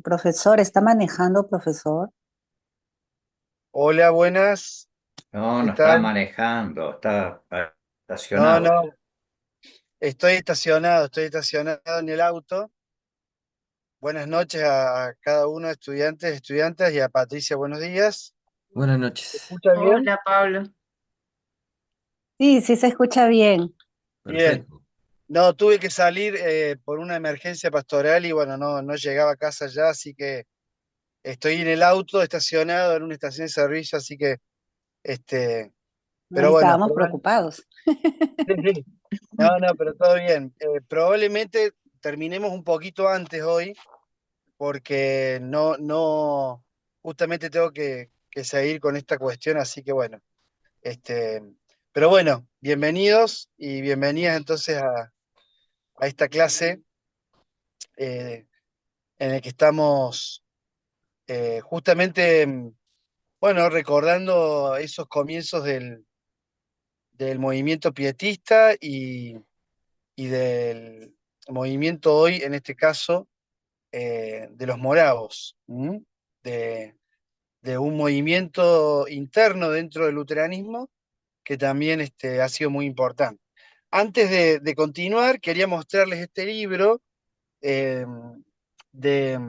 Profesor, ¿está manejando, profesor? Hola, buenas, No, ¿qué no está tal? manejando, está No, estacionado. no, estoy estacionado en el auto. Buenas noches a cada uno, estudiantes, estudiantas, y a Patricia, buenos días. Buenas ¿Me noches. escucha bien? Hola Pablo. Sí, sí se escucha bien. Bien. Perfecto. No, tuve que salir por una emergencia pastoral y bueno, no llegaba a casa ya, así que estoy en el auto estacionado en una estación de servicio, así que, este, Ahí pero bueno, estábamos preocupados. sí, sí. No, pero todo bien. Probablemente terminemos un poquito antes hoy porque justamente tengo que seguir con esta cuestión, así que bueno, este, pero bueno, bienvenidos y bienvenidas entonces a esta clase eh, en la que estamos justamente, bueno, recordando esos comienzos del movimiento pietista y del movimiento hoy, en este caso, de los moravos, ¿m? de de un movimiento interno dentro del luteranismo que también ha sido muy importante. Antes de continuar, quería mostrarles este libro eh, de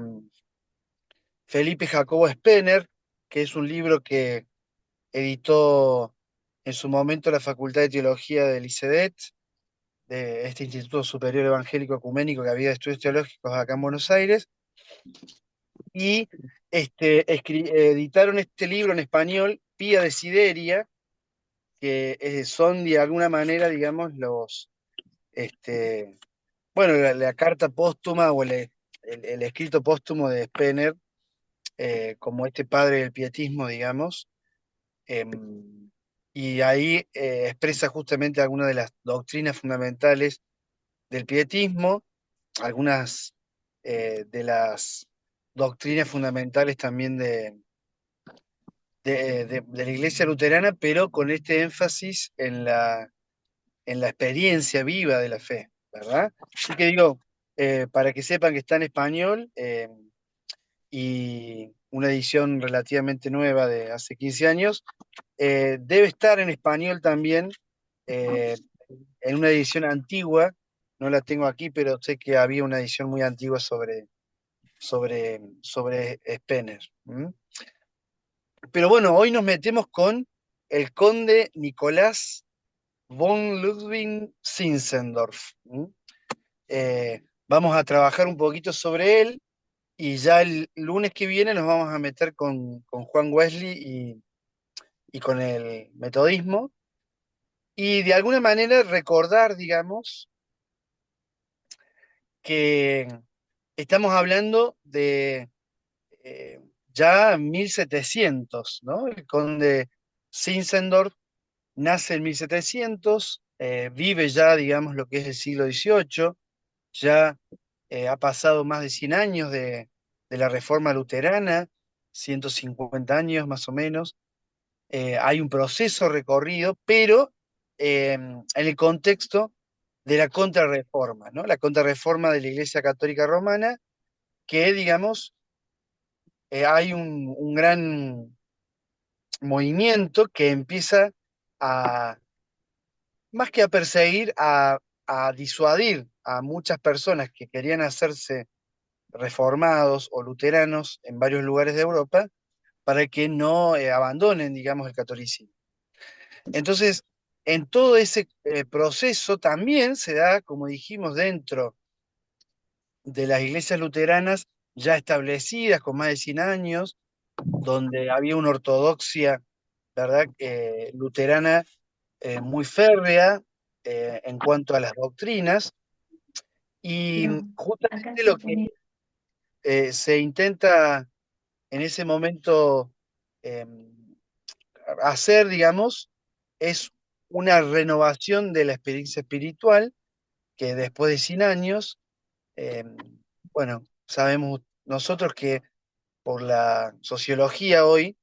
Felipe Jacobo Spener, que es un libro que editó en su momento la Facultad de Teología del ICEDET, de este Instituto Superior Evangélico Ecuménico que había de estudios teológicos acá en Buenos Aires, y editaron este libro en español, Pía Desideria, que son de alguna manera, digamos, este, bueno, la carta póstuma o el escrito póstumo de Spener, como este padre del pietismo, digamos, y ahí expresa justamente algunas de las doctrinas fundamentales del pietismo, algunas de las doctrinas fundamentales también de la Iglesia luterana, pero con este énfasis en la experiencia viva de la fe, ¿verdad? Así que digo, para que sepan que está en español y una edición relativamente nueva de hace 15 años, debe estar en español también eh, en una edición antigua, no la tengo aquí, pero sé que había una edición muy antigua sobre Spener. ¿M? Pero bueno, hoy nos metemos con el conde Nicolás von Ludwig Zinzendorf. Vamos a trabajar un poquito sobre él y ya el lunes que viene nos vamos a meter con Juan Wesley y con el metodismo y de alguna manera recordar, digamos, que estamos hablando de eh, ya 1700, ¿no? El conde Zinzendorf nace en 1700, vive ya, digamos, lo que es el siglo XVIII, ya ha pasado más de 100 años de la Reforma Luterana, 150 años más o menos. Hay un proceso recorrido, pero en el contexto de la contrarreforma, ¿no? La contrarreforma de la Iglesia Católica Romana, que, digamos, hay un gran movimiento que empieza a, más que a perseguir, a disuadir a muchas personas que querían hacerse reformados o luteranos en varios lugares de Europa para que no abandonen, digamos, el catolicismo. Entonces, en todo ese proceso también se da, como dijimos, dentro de las iglesias luteranas ya establecidas con más de 100 años, donde había una ortodoxia, ¿verdad? Luterana muy férrea en cuanto a las doctrinas, y No, acá justamente se lo que pone. se intenta en ese momento eh, hacer, digamos, es una renovación de la experiencia espiritual que después de 100 años, eh, bueno, sabemos nosotros que por la sociología hoy,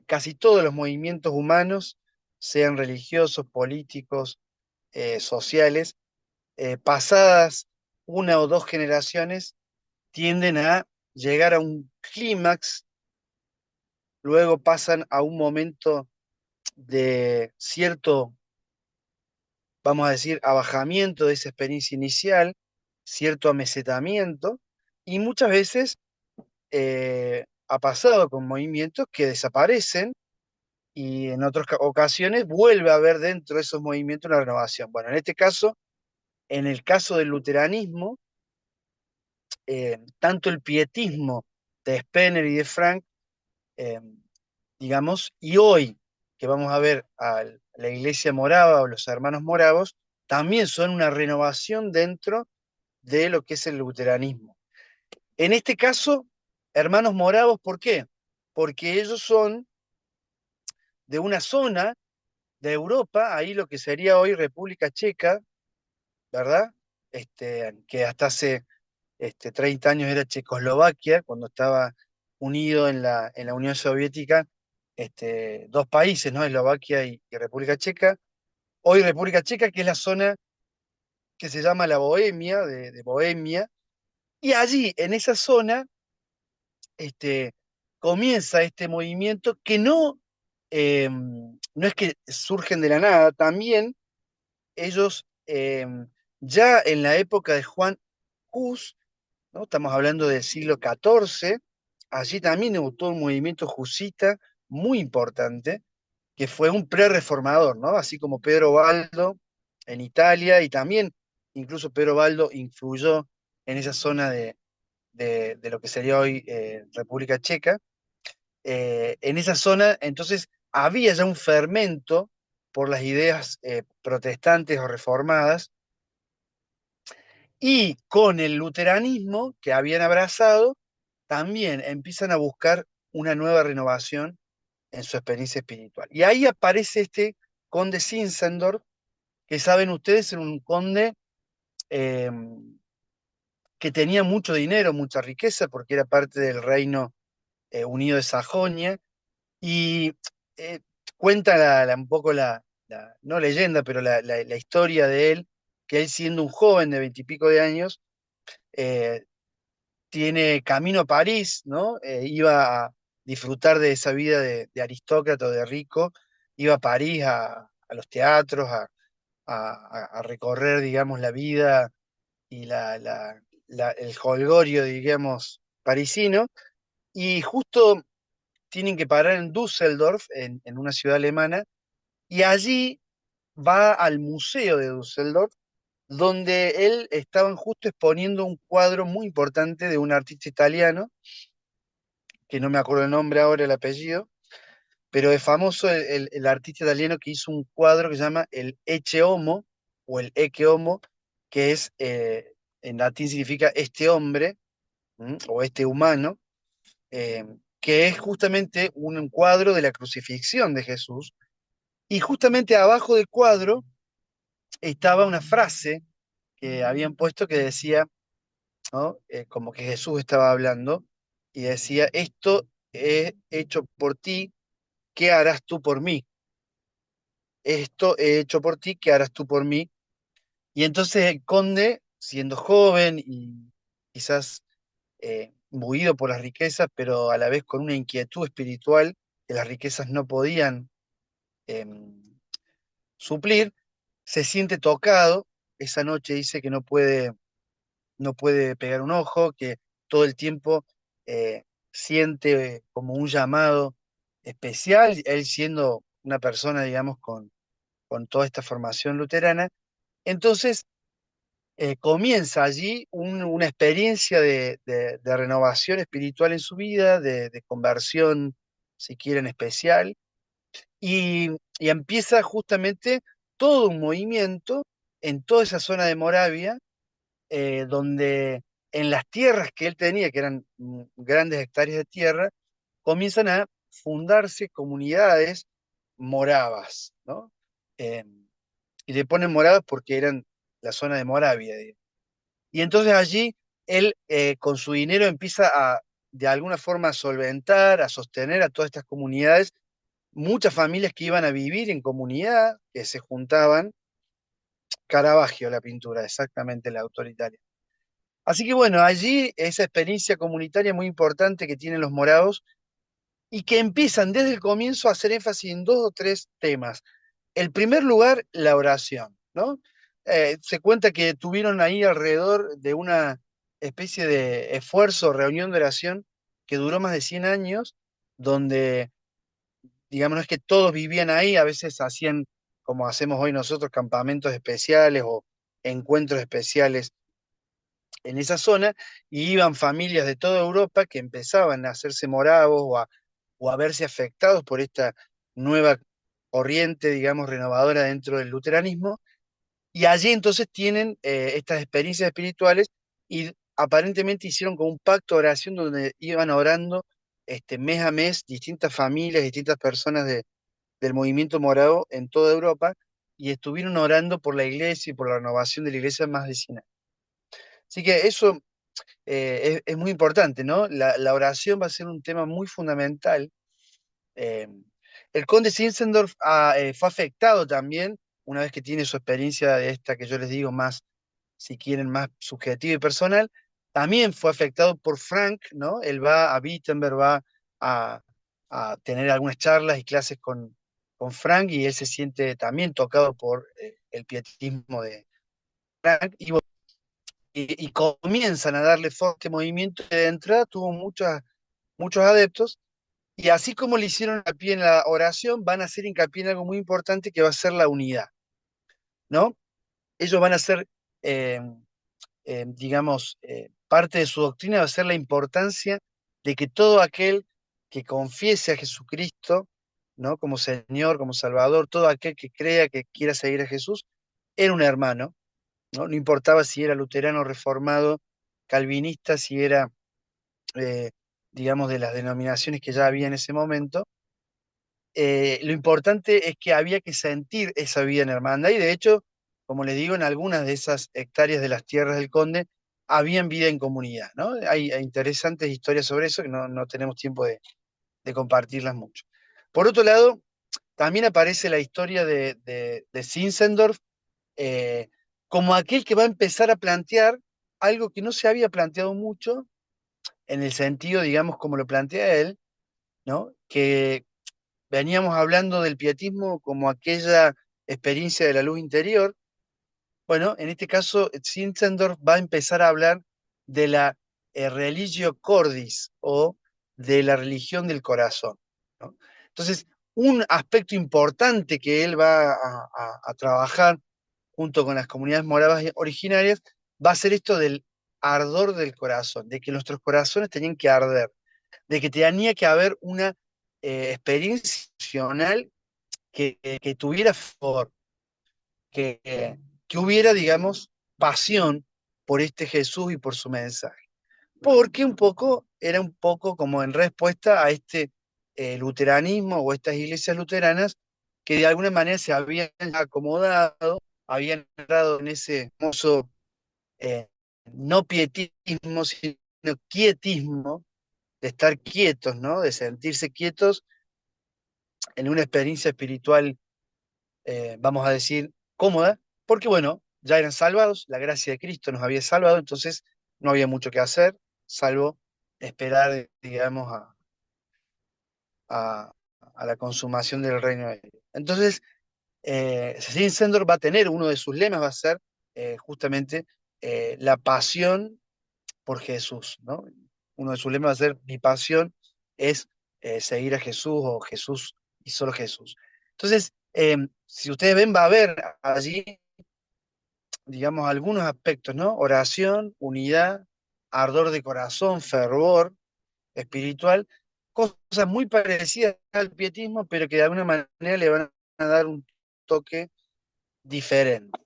casi todos los movimientos humanos, sean religiosos, políticos, sociales, pasadas una o dos generaciones, tienden a llegar a un clímax, luego pasan a un momento de cierto, vamos a decir, abajamiento de esa experiencia inicial, cierto amesetamiento, y muchas veces ha pasado con movimientos que desaparecen y en otras ocasiones vuelve a haber dentro de esos movimientos una renovación. Bueno, en este caso, en el caso del luteranismo, tanto el pietismo de Spener y de Frank, eh, digamos, y hoy que vamos a ver a la iglesia morava o los hermanos moravos, también son una renovación dentro de lo que es el luteranismo. En este caso, hermanos moravos, ¿por qué? Porque ellos son de una zona de Europa, ahí lo que sería hoy República Checa, ¿verdad? Que hasta hace 30 años era Checoslovaquia, cuando estaba unido en la Unión Soviética, dos países, ¿no? Eslovaquia y República Checa. Hoy República Checa, que es la zona que se llama la Bohemia, de Bohemia, y allí, en esa zona, este, comienza este movimiento que no es que surgen de la nada, también ellos ya en la época de Juan Hus, ¿no? Estamos hablando del siglo XIV, allí también hubo todo un movimiento jusita muy importante, que fue un pre-reformador, ¿no? Así como Pedro Baldo en Italia, y también incluso Pedro Baldo influyó en esa zona de lo que sería hoy República Checa. En esa zona, entonces, había ya un fermento por las ideas protestantes o reformadas, y con el luteranismo que habían abrazado, también empiezan a buscar una nueva renovación en su experiencia espiritual. Y ahí aparece este conde Zinzendorf, que saben ustedes, era un conde eh, que tenía mucho dinero, mucha riqueza, porque era parte del reino unido de Sajonia, y eh, cuenta un poco no leyenda, pero la historia de él, que él siendo un joven de 20 y pico de años, eh, tiene camino a París, ¿no? Iba a disfrutar de esa vida de aristócrata o de rico, iba a París a los teatros, a recorrer, digamos, la vida y el jolgorio, digamos, parisino, y justo tienen que parar en Düsseldorf, en una ciudad alemana, y allí va al museo de Düsseldorf, donde él estaban justo exponiendo un cuadro muy importante de un artista italiano, que no me acuerdo el nombre ahora, el apellido, pero es famoso el artista italiano que hizo un cuadro que se llama el Ecce Homo o el Ecce Homo, que es, en latín significa este hombre, o este humano, eh, que es justamente un cuadro de la crucifixión de Jesús. Y justamente abajo del cuadro estaba una frase que habían puesto que decía, ¿no? Como que Jesús estaba hablando, y decía, esto he hecho por ti, ¿qué harás tú por mí? Esto he hecho por ti, ¿qué harás tú por mí? Y entonces el conde, siendo joven y quizás buido por las riquezas, pero a la vez con una inquietud espiritual que las riquezas no podían em, suplir, se siente tocado. Esa noche dice que no puede pegar un ojo, que todo el tiempo siente como un llamado especial, él siendo una persona, digamos, con toda esta formación luterana. Entonces, comienza allí una experiencia de renovación espiritual en su vida, de conversión, si quieren, especial, y empieza justamente todo un movimiento en toda esa zona de Moravia, donde en las tierras que él tenía, que eran grandes hectáreas de tierra, comienzan a fundarse comunidades moravas, ¿no? Eh, y le ponen moravas porque eran la zona de Moravia, digamos. Y entonces allí él, con su dinero, empieza de alguna forma, a solventar, a sostener a todas estas comunidades, muchas familias que iban a vivir en comunidad, que se juntaban. Caravaggio, la pintura, exactamente, la autor italiana. Así que bueno, allí esa experiencia comunitaria muy importante que tienen los moravos y que empiezan desde el comienzo a hacer énfasis en dos o tres temas. El primer lugar, la oración, ¿no? Se cuenta que tuvieron ahí alrededor de una especie de esfuerzo, reunión de oración que duró más de 100 años, donde, digamos, no es que todos vivían ahí, a veces hacían, como hacemos hoy nosotros, campamentos especiales o encuentros especiales en esa zona, y iban familias de toda Europa que empezaban a hacerse moravos o a verse afectados por esta nueva corriente, digamos, renovadora dentro del luteranismo, y allí entonces tienen estas experiencias espirituales y aparentemente hicieron como un pacto de oración donde iban orando mes a mes distintas familias, distintas personas del movimiento morado en toda Europa y estuvieron orando por la iglesia y por la renovación de la iglesia más de 100 años. Así que eso es muy importante, ¿no? La oración va a ser un tema muy fundamental. eh, el conde Zinzendorf fue afectado también, una vez que tiene su experiencia de esta que yo les digo más, si quieren, más subjetiva y personal, también fue afectado por Frank, ¿no? Él va a Wittenberg, va a, a tener algunas charlas y clases con Frank y él se siente también tocado por el pietismo de Frank y comienzan a darle fuerte movimiento y de entrada tuvo muchos adeptos. Y así como le hicieron hincapié en la oración, van a hacer hincapié en algo muy importante que va a ser la unidad, ¿no? Ellos van a ser, eh, digamos, parte de su doctrina va a ser la importancia de que todo aquel que confiese a Jesucristo, ¿no? Como Señor, como Salvador, todo aquel que crea que quiera seguir a Jesús, era un hermano, ¿no? No importaba si era luterano, reformado, calvinista, si era, eh, digamos, de las denominaciones que ya había en ese momento. Lo importante es que había que sentir esa vida en hermandad y de hecho, como les digo, en algunas de esas hectáreas de las tierras del Conde habían vida en comunidad, ¿no? Hay interesantes historias sobre eso que no tenemos tiempo de compartirlas mucho. Por otro lado, también aparece la historia de Zinzendorf eh, como aquel que va a empezar a plantear algo que no se había planteado mucho en el sentido, digamos, como lo plantea él, ¿no? Que veníamos hablando del pietismo como aquella experiencia de la luz interior. Bueno, en este caso, Zinzendorf va a empezar a hablar de la religio cordis o de la religión del corazón, ¿no? Entonces, un aspecto importante que él va a trabajar junto con las comunidades moravas originarias va a ser esto del ardor del corazón, de que nuestros corazones tenían que arder, de que tenía que haber una experiencia emocional que tuviera favor, que hubiera, digamos, pasión por este Jesús y por su mensaje. Porque un poco, era un poco como en respuesta a este luteranismo o estas iglesias luteranas que de alguna manera se habían acomodado, habían entrado en ese famoso eh, no pietismo, sino quietismo, de estar quietos, ¿no? De sentirse quietos en una experiencia espiritual vamos a decir, cómoda, porque bueno, ya eran salvados, la gracia de Cristo nos había salvado, entonces no había mucho que hacer, salvo esperar, digamos, a, a la consumación del reino de Dios. Entonces, Cecilia Sendor va a tener, uno de sus lemas va a ser justamente la pasión por Jesús, ¿no? Uno de sus lemas va a ser, mi pasión es seguir a Jesús o Jesús y solo Jesús. Entonces, si ustedes ven, va a haber allí, digamos, algunos aspectos, ¿no? Oración, unidad, ardor de corazón, fervor espiritual, cosas muy parecidas al pietismo, pero que de alguna manera le van a dar un toque diferente.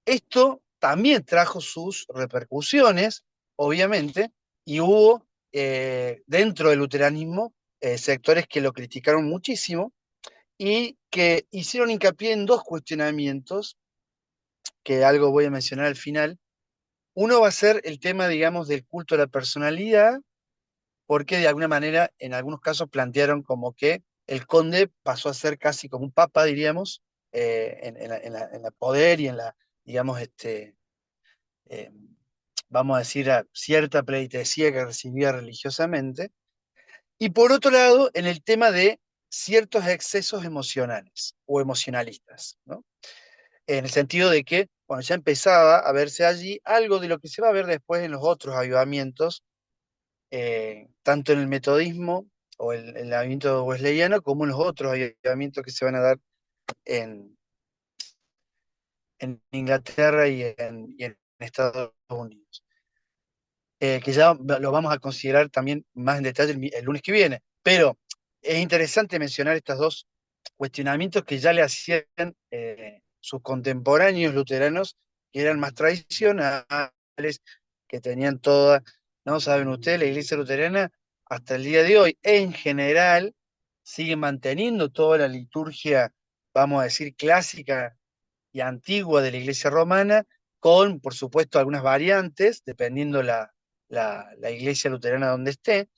Esto también trajo sus repercusiones, obviamente, y hubo dentro del luteranismo sectores que lo criticaron muchísimo y que hicieron hincapié en dos cuestionamientos, que algo voy a mencionar al final. Uno va a ser el tema, digamos, del culto a la personalidad, porque de alguna manera, en algunos casos plantearon como que el conde pasó a ser casi como un papa, diríamos, en la poder y en la, digamos, eh, vamos a decir, a cierta pleitesía que recibía religiosamente. Y por otro lado, en el tema de ciertos excesos emocionales o emocionalistas, ¿no? En el sentido de que, bueno, ya empezaba a verse allí algo de lo que se va a ver después en los otros avivamientos, tanto en el metodismo o el avivamiento wesleyano, como en los otros avivamientos que se van a dar en, en Inglaterra y en Estados Unidos, que ya lo vamos a considerar también más en detalle el lunes que viene. Pero es interesante mencionar estos dos cuestionamientos que ya le hacían sus contemporáneos luteranos, que eran más tradicionales, que tenían toda, ¿no? Saben ustedes, la iglesia luterana hasta el día de hoy, en general, sigue manteniendo toda la liturgia, vamos a decir, clásica y antigua de la iglesia romana, con, por supuesto, algunas variantes, dependiendo la iglesia luterana donde esté,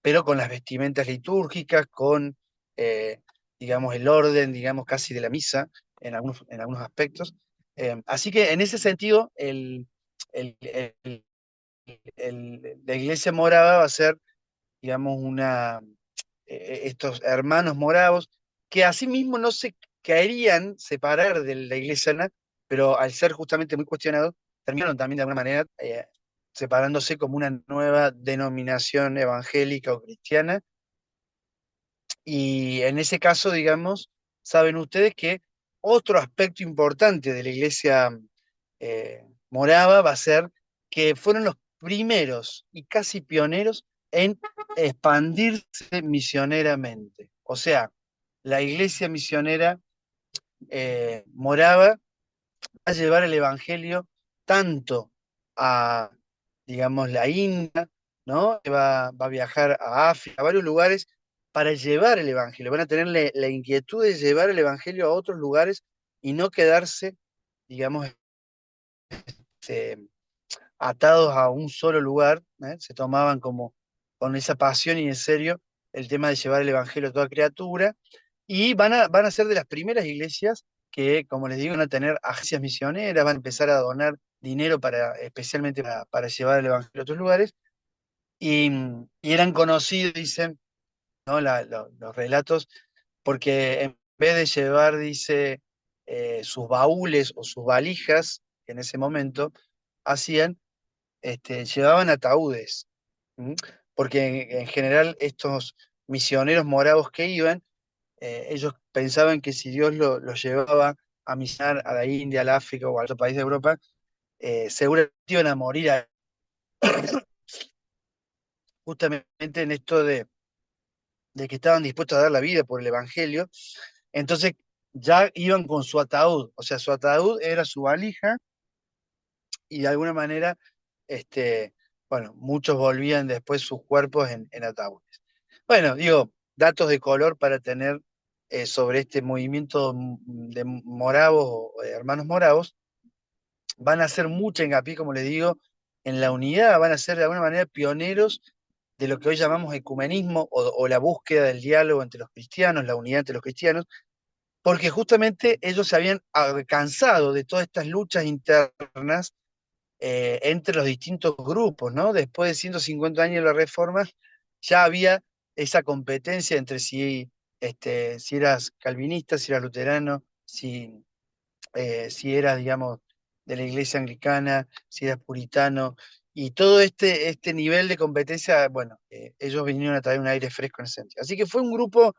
pero con las vestimentas litúrgicas, con, eh, digamos, el orden, digamos, casi de la misa en algunos aspectos. Así que en ese sentido, el- el- la iglesia morava va a ser, digamos, estos hermanos moravos, que asimismo no se querían separar de la iglesia, ¿no? Pero al ser justamente muy cuestionados, terminaron también de alguna manera separándose como una nueva denominación evangélica o cristiana. Y en ese caso, digamos, saben ustedes que otro aspecto importante de la iglesia morava va a ser que fueron los primeros y casi pioneros en expandirse misioneramente. O sea, la iglesia misionera morava va a llevar el evangelio tanto a, digamos, la India, ¿no? Va a viajar a África, a varios lugares para llevar el evangelio. Van a tener la inquietud de llevar el evangelio a otros lugares y no quedarse, digamos, eh, atados a un solo lugar, ¿eh? Se tomaban como con esa pasión y en serio el tema de llevar el evangelio a toda criatura, y van a ser de las primeras iglesias que, como les digo, van a tener agencias misioneras, van a empezar a donar dinero especialmente para llevar el evangelio a otros lugares, y eran conocidos, dicen, ¿no? Los relatos, porque en vez de llevar, dice, sus baúles o sus valijas, que en ese momento hacían, llevaban ataúdes, ¿m? Porque en general estos misioneros moravos que iban, ellos pensaban que si Dios los llevaba a misionar a la India, al África o a otro país de Europa, seguramente iban a morir justamente en esto de que estaban dispuestos a dar la vida por el Evangelio. Entonces ya iban con su ataúd, o sea, su ataúd era su valija, y de alguna manera, bueno, muchos volvían después sus cuerpos en ataúdes. Bueno, digo, datos de color para tener sobre este movimiento de moravos o de hermanos moravos. Van a hacer mucha hincapié, como les digo, en la unidad, van a ser de alguna manera pioneros de lo que hoy llamamos ecumenismo o la búsqueda del diálogo entre los cristianos, la unidad entre los cristianos, porque justamente ellos se habían cansado de todas estas luchas internas entre los distintos grupos, ¿no? Después de 150 años de la Reforma, ya había esa competencia entre si eras calvinista, si eras luterano, si eras, digamos, de la iglesia anglicana, si eras puritano, y todo este nivel de competencia, bueno, ellos vinieron a traer un aire fresco en ese sentido. Así que fue un grupo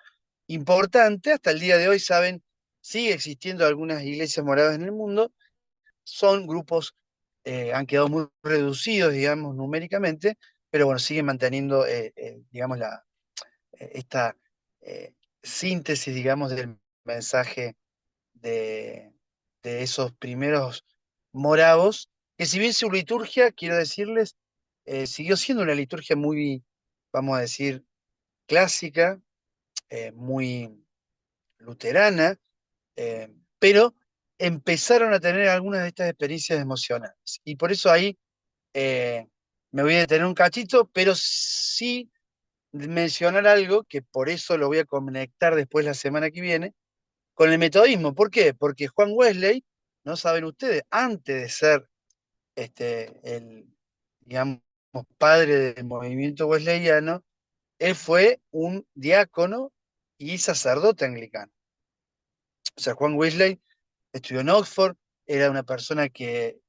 importante, hasta el día de hoy, saben, sigue existiendo algunas iglesias moradas en el mundo, son grupos, han quedado muy reducidos, digamos, numéricamente, pero bueno, siguen manteniendo, digamos, esta eh, síntesis, digamos, del mensaje de, de esos primeros moravos, que si bien su liturgia, quiero decirles, siguió siendo una liturgia muy, vamos a decir, clásica, muy luterana, pero empezaron a tener algunas de estas experiencias emocionales. Y por eso ahí eh, me voy a detener un cachito, pero sí mencionar algo que por eso lo voy a conectar después la semana que viene con el metodismo. ¿Por qué? Porque Juan Wesley, no saben ustedes, antes de ser el digamos, padre del movimiento wesleyano, él fue un diácono y sacerdote anglicano. O sea, Juan Wesley estudió en Oxford, era una persona que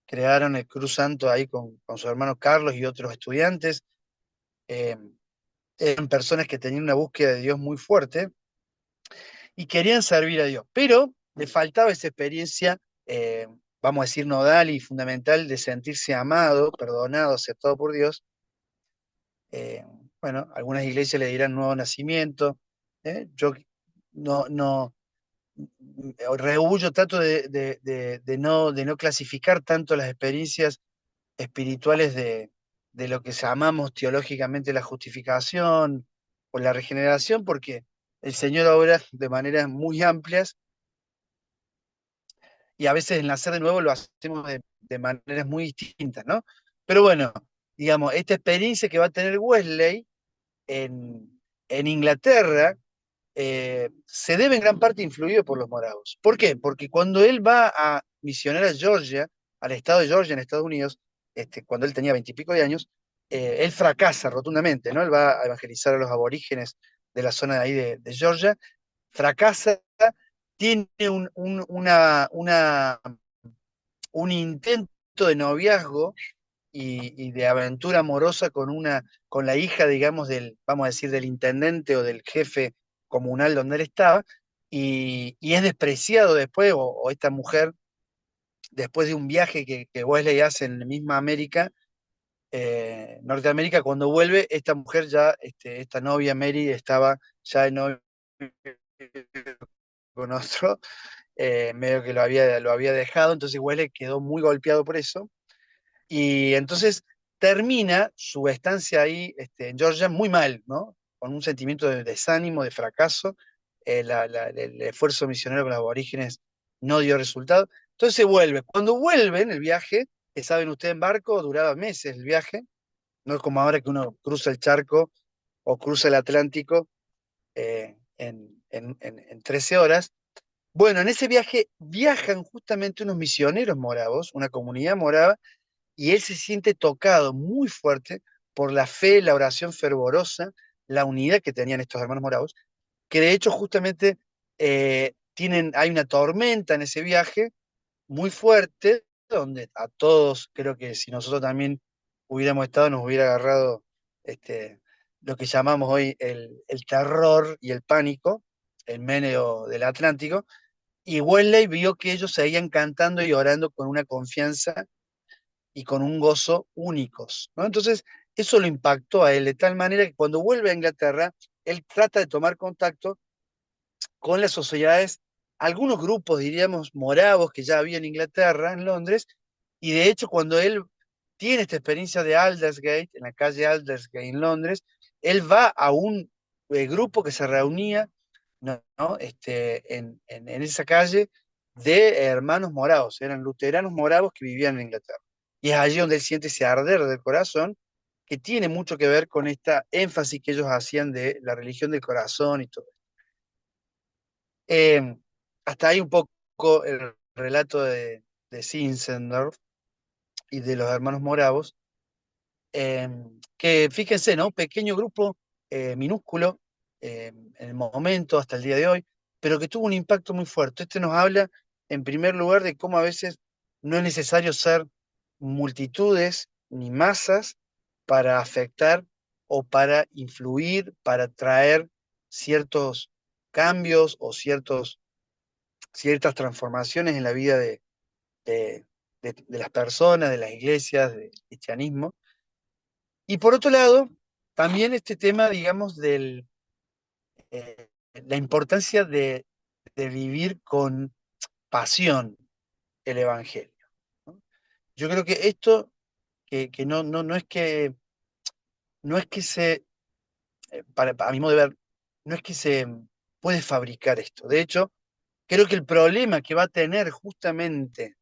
crearon el Cruz Santo ahí con su hermano Carlos y otros estudiantes. eh, Eran personas que tenían una búsqueda de Dios muy fuerte y querían servir a Dios, pero le faltaba esa experiencia, vamos a decir, nodal y fundamental de sentirse amado, perdonado, aceptado por Dios. Eh, bueno, algunas iglesias le dirán nuevo nacimiento. Yo no rehuyo, trato de no clasificar tanto las experiencias espirituales de lo que llamamos teológicamente la justificación o la regeneración, porque el Señor obra de maneras muy amplias y a veces el nacer de nuevo lo hacemos de maneras muy distintas, ¿no? Pero bueno, digamos, esta experiencia que va a tener Wesley en Inglaterra se debe en gran parte influido por los moravos. ¿Por qué? Porque cuando él va a misionar a Georgia, al estado de Georgia en Estados Unidos, cuando él tenía veintipico de años, él fracasa rotundamente, ¿no? Él va a evangelizar a los aborígenes de la zona de ahí de Georgia, fracasa, tiene un intento de noviazgo y de aventura amorosa con la hija, digamos, vamos a decir, del intendente o del jefe comunal donde él estaba, y es despreciado después, o esta mujer, después de un viaje que Wesley hace en la misma América, Norteamérica, cuando vuelve, esta mujer ya, esta novia Mary, estaba ya de novia con otro, medio que lo había dejado, entonces Wesley quedó muy golpeado por eso. Y entonces termina su estancia ahí en Georgia muy mal, ¿no? Con un sentimiento de desánimo, de fracaso. El esfuerzo misionero con los aborígenes no dio resultado. Entonces se vuelve. Cuando vuelve en el viaje, que saben ustedes en barco, duraba meses el viaje, no es como ahora que uno cruza el charco o cruza el Atlántico en 13 horas. Bueno, en ese viaje viajan justamente unos misioneros moravos, una comunidad morava, y él se siente tocado muy fuerte por la fe, la oración fervorosa, la unidad que tenían estos hermanos morados, que de hecho justamente hay una tormenta en ese viaje muy fuerte, donde a todos, creo que si nosotros también hubiéramos estado, nos hubiera agarrado este, lo que llamamos hoy el terror y el pánico en medio del Atlántico, y Wesley vio que ellos seguían cantando y orando con una confianza y con un gozo únicos, ¿no? Entonces, eso lo impactó a él de tal manera que cuando vuelve a Inglaterra, él trata de tomar contacto con las sociedades, algunos grupos, diríamos, moravos que ya había en Inglaterra, en Londres, y de hecho cuando él tiene esta experiencia de Aldersgate, en la calle Aldersgate en Londres, él va a un grupo que se reunía, ¿no? En esa calle de hermanos moravos, eran luteranos moravos que vivían en Inglaterra. Y es allí donde él siente ese arder del corazón, que tiene mucho que ver con esta énfasis que ellos hacían de la religión del corazón y todo. Eh, Hasta ahí un poco el relato de Zinzendorf y de los hermanos moravos, eh, que fíjense, ¿no? Pequeño grupo, minúsculo, en el momento, hasta el día de hoy, pero que tuvo un impacto muy fuerte. Este nos habla, en primer lugar, de cómo a veces no es necesario ser multitudes ni masas para afectar o para influir, para traer ciertos cambios o ciertas transformaciones en la vida de- de las personas, de las iglesias, del cristianismo. Y por otro lado, también este tema, digamos, eh, la importancia de vivir con pasión el Evangelio, ¿no? Yo creo que esto, que no es que a mi modo de ver, no es que se puede fabricar esto. De hecho, creo que el problema que va a tener justamente,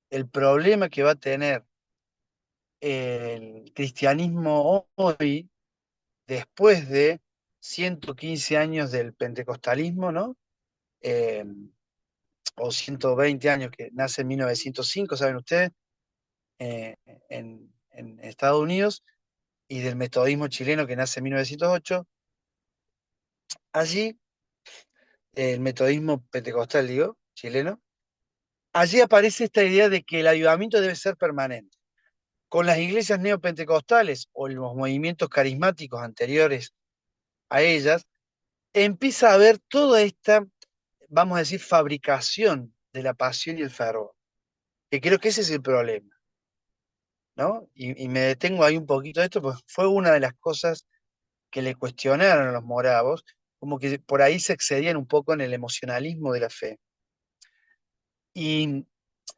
el problema que va a tener el cristianismo hoy, después de 115 años del pentecostalismo, ¿no? Eh, o 120 años, que nace en 1905, ¿saben ustedes? En Estados Unidos y del metodismo chileno que nace en 1908. Allí, el metodismo pentecostal, digo, chileno, allí aparece esta idea de que el avivamiento debe ser permanente. Con las iglesias neopentecostales o los movimientos carismáticos anteriores a ellas, empieza a haber toda esta, vamos a decir, fabricación de la pasión y el fervor, que creo que ese es el problema, ¿no? Y me detengo ahí un poquito de esto, pues fue una de las cosas que le cuestionaron a los moravos, como que por ahí se excedían un poco en el emocionalismo de la fe. Y,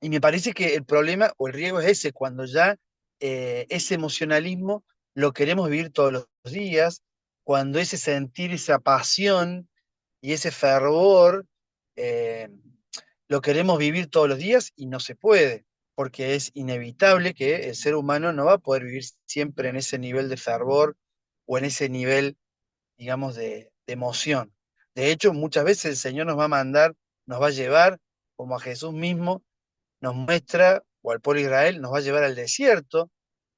y me parece que el problema o el riesgo es ese, cuando ya ese emocionalismo lo queremos vivir todos los días, cuando ese sentir, esa pasión y ese fervor eh, lo queremos vivir todos los días y no se puede, porque es inevitable que el ser humano no va a poder vivir siempre en ese nivel de fervor o en ese nivel, digamos, de emoción. De hecho, muchas veces el Señor nos va a mandar, nos va a llevar, como a Jesús mismo, nos muestra, o al pueblo de Israel, nos va a llevar al desierto,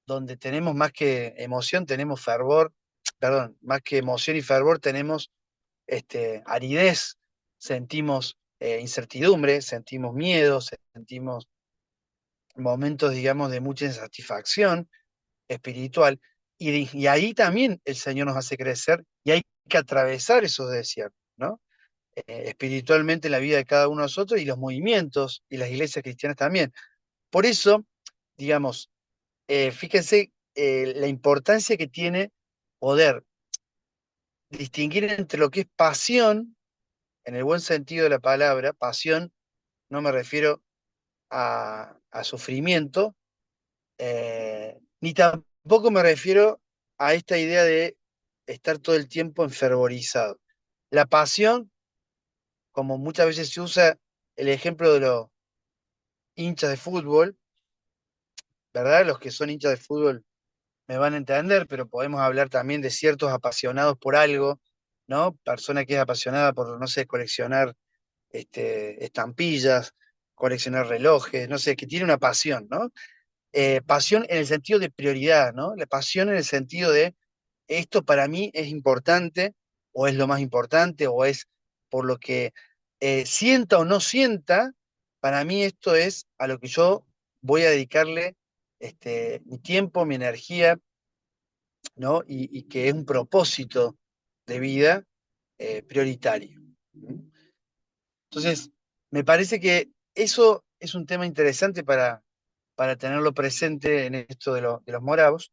donde tenemos más que emoción, tenemos fervor, perdón, más que emoción y fervor, tenemos aridez, sentimos incertidumbre, sentimos miedo, sentimos momentos, digamos, de mucha insatisfacción espiritual, y ahí también el Señor nos hace crecer, y hay que atravesar esos desiertos, ¿no? Espiritualmente en la vida de cada uno de nosotros y los movimientos y las iglesias cristianas también. Por eso, digamos, fíjense la importancia que tiene poder distinguir entre lo que es pasión, en el buen sentido de la palabra. Pasión, no me refiero a sufrimiento, ni tampoco me refiero a esta idea de estar todo el tiempo enfervorizado. La pasión, como muchas veces se usa el ejemplo de los hinchas de fútbol, ¿verdad? Los que son hinchas de fútbol me van a entender, pero podemos hablar también de ciertos apasionados por algo, ¿no? Persona que es apasionada por, no sé, coleccionar estampillas, coleccionar relojes, no sé, que tiene una pasión, ¿no? Pasión en el sentido de prioridad, ¿no? La pasión en el sentido de esto para mí es importante, o es lo más importante, o es por lo que sienta o no sienta, para mí esto es a lo que yo voy a dedicarle mi tiempo, mi energía, ¿no? Y que es un propósito de vida prioritario. Entonces, me parece que eso es un tema interesante para tenerlo presente en esto de los moravos,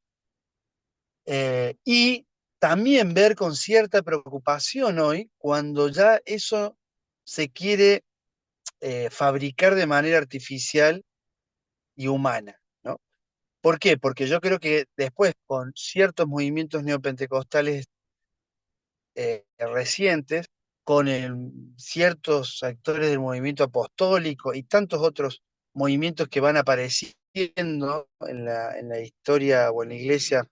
y también ver con cierta preocupación hoy cuando ya eso se quiere fabricar de manera artificial y humana, ¿no? ¿Por qué? Porque yo creo que después con ciertos movimientos neopentecostales recientes, con ciertos actores del movimiento apostólico y tantos otros movimientos que van apareciendo en la historia o en la iglesia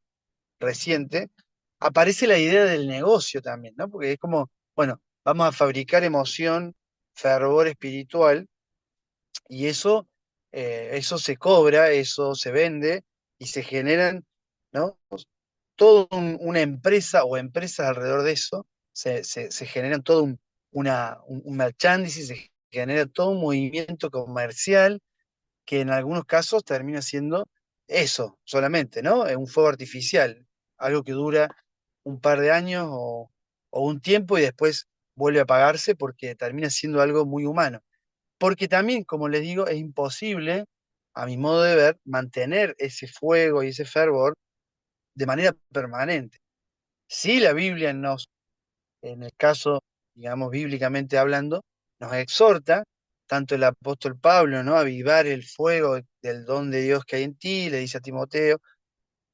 reciente, aparece la idea del negocio también, ¿no? Porque es como, bueno, vamos a fabricar emoción, fervor espiritual, y eso se cobra, eso se vende, y se generan, ¿no? Toda una empresa o empresas alrededor de eso, se generan todo un merchandising, se genera todo un movimiento comercial que en algunos casos termina siendo eso solamente, ¿no? Un fuego artificial, algo que dura un par de años o un tiempo y después vuelve a apagarse porque termina siendo algo muy humano. Porque también, como les digo, es imposible, a mi modo de ver, mantener ese fuego y ese fervor de manera permanente. Si la Biblia en el caso, digamos, bíblicamente hablando, nos exhorta, tanto el apóstol Pablo, ¿no? A avivar el fuego del don de Dios que hay en ti, le dice a Timoteo,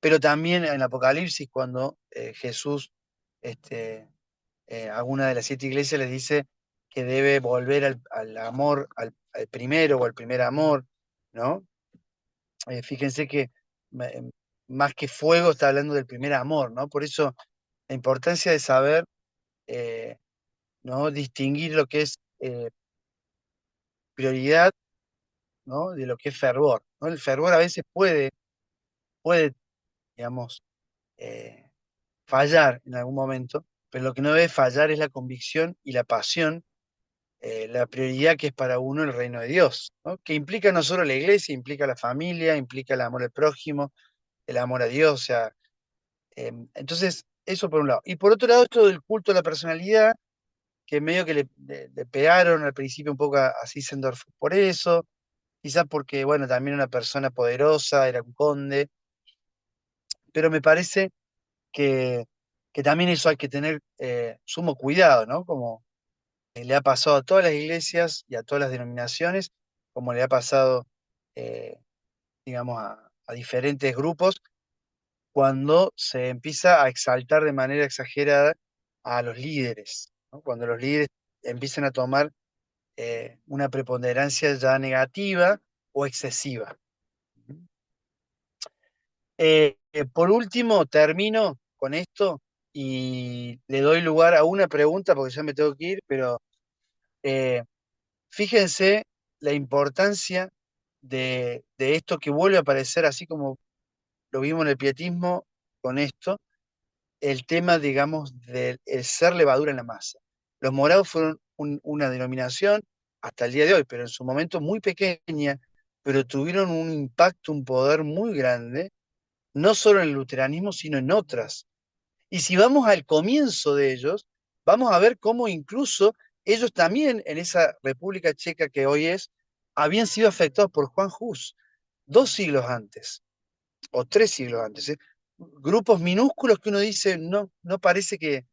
pero también en Apocalipsis, cuando Jesús, este, a una de las siete iglesias les dice que debe volver al amor, al primero o al primer amor, ¿no? Fíjense que eh, más que fuego está hablando del primer amor, ¿no? Por eso la importancia de saber, eh, ¿no? Distinguir lo que es prioridad, ¿no? De lo que es fervor, ¿no? El fervor a veces puede digamos, eh, fallar en algún momento, pero lo que no debe fallar es la convicción y la pasión, la prioridad que es para uno el reino de Dios, ¿no? Que implica no solo la iglesia, implica la familia, implica el amor al prójimo, el amor a Dios, o sea, entonces, eso por un lado. Y por otro lado, esto del culto a la personalidad, que medio que le pegaron al principio un poco a Zinzendorf por eso, quizás porque, bueno, también una persona poderosa, era un conde, pero me parece que, que también eso hay que tener sumo cuidado, ¿no? Como le ha pasado a todas las iglesias y a todas las denominaciones, como le ha pasado, eh, digamos, a diferentes grupos, cuando se empieza a exaltar de manera exagerada a los líderes, ¿no? Cuando los líderes empiezan a tomar una preponderancia ya negativa o excesiva. Por último, termino con esto y le doy lugar a una pregunta porque ya me tengo que ir, pero eh, fíjense la importancia de esto que vuelve a aparecer, así como lo vimos en el pietismo con esto, el tema, digamos, del el ser levadura en la masa. Los morados fueron una denominación hasta el día de hoy, pero en su momento muy pequeña, pero tuvieron un impacto, un poder muy grande, no solo en el luteranismo, sino en otras. Y si vamos al comienzo de ellos, vamos a ver cómo incluso ellos también en esa República Checa que hoy es, habían sido afectados por Juan Hus 2 siglos antes, o 3 siglos antes. ¿Eh? Grupos minúsculos que uno dice, no, no parece que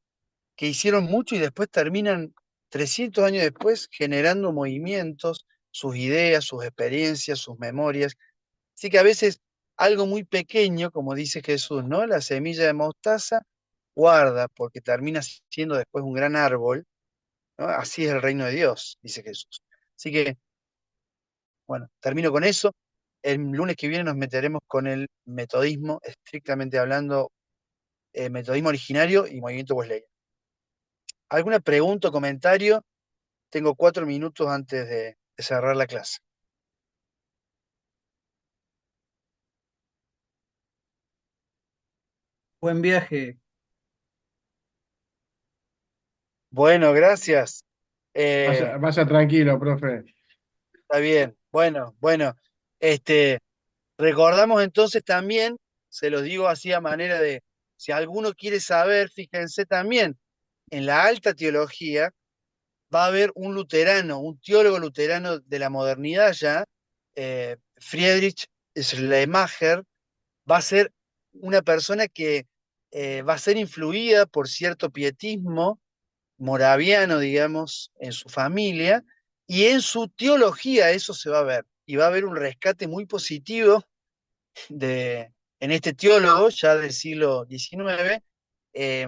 hicieron mucho y después terminan 300 años después generando movimientos, sus ideas, sus experiencias, sus memorias. Así que a veces algo muy pequeño, como dice Jesús, ¿no? La semilla de mostaza, guarda, porque termina siendo después un gran árbol, ¿no? Así es el reino de Dios, dice Jesús. Así que, bueno, termino con eso. El lunes que viene nos meteremos con el metodismo, estrictamente hablando, metodismo originario y movimiento Wesley. ¿Alguna pregunta o comentario? Tengo 4 minutos antes de cerrar la clase. Buen viaje. Bueno, gracias. Vaya, Eh, vaya tranquilo, profe. Está bien. Bueno, bueno. Este, recordamos entonces también, se los digo así a manera de, si alguno quiere saber, fíjense también, en la alta teología va a haber un luterano, un teólogo luterano de la modernidad ya, Friedrich Schleiermacher, va a ser una persona que va a ser influida por cierto pietismo moraviano, digamos, en su familia, y en su teología eso se va a ver, y va a haber un rescate muy positivo en este teólogo ya del siglo XIX,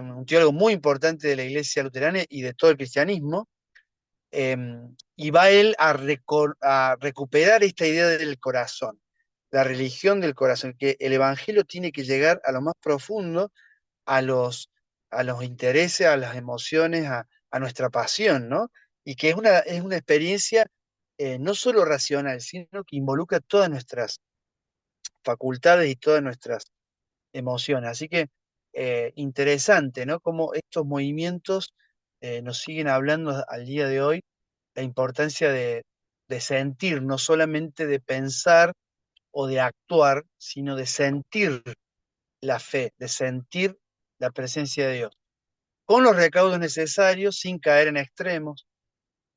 un teólogo muy importante de la iglesia luterana y de todo el cristianismo, eh, y va él a recuperar esta idea del corazón, la religión del corazón, que el evangelio tiene que llegar a lo más profundo, a a los intereses, a las emociones, a nuestra pasión, ¿no? Y que es una experiencia no solo racional, sino que involucra todas nuestras facultades y todas nuestras emociones. Así que interesante, ¿no? Cómo estos movimientos nos siguen hablando al día de hoy, la importancia de sentir, no solamente de pensar o de actuar, sino de sentir la fe, de sentir la presencia de Dios, con los recaudos necesarios, sin caer en extremos,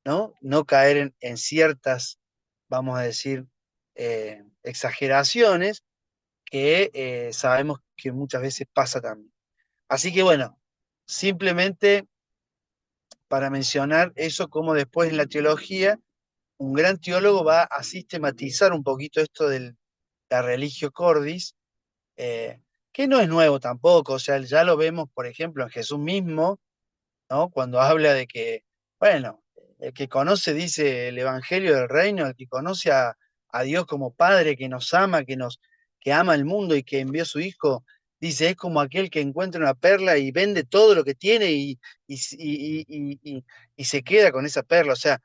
¿no? No caer en ciertas, vamos a decir, exageraciones que sabemos que muchas veces pasa también. Así que bueno, simplemente para mencionar eso, como después en la teología, un gran teólogo va a sistematizar un poquito esto de la religio cordis, eh, que no es nuevo tampoco, o sea, ya lo vemos, por ejemplo, en Jesús mismo, ¿no? Cuando habla de que, bueno, el que conoce, dice el Evangelio del Reino, el que conoce a Dios como Padre, que nos ama, que ama el mundo y que envió a su Hijo, dice, es como aquel que encuentra una perla y vende todo lo que tiene y, y se queda con esa perla. O sea,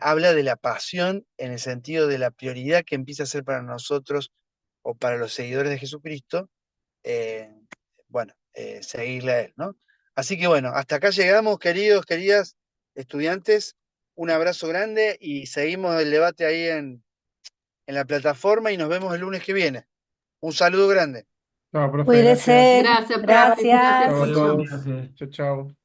habla de la pasión en el sentido de la prioridad que empieza a ser para nosotros o para los seguidores de Jesucristo eh, bueno, seguirle a él, ¿no? Así que bueno, hasta acá llegamos, queridos, queridas estudiantes. Un abrazo grande y seguimos el debate ahí en la plataforma y nos vemos el lunes que viene. Un saludo grande. Chao, profe, gracias. Cuídese, Gracias, profe. Gracias gracias. por Chao a todo. todos. Chao, chao.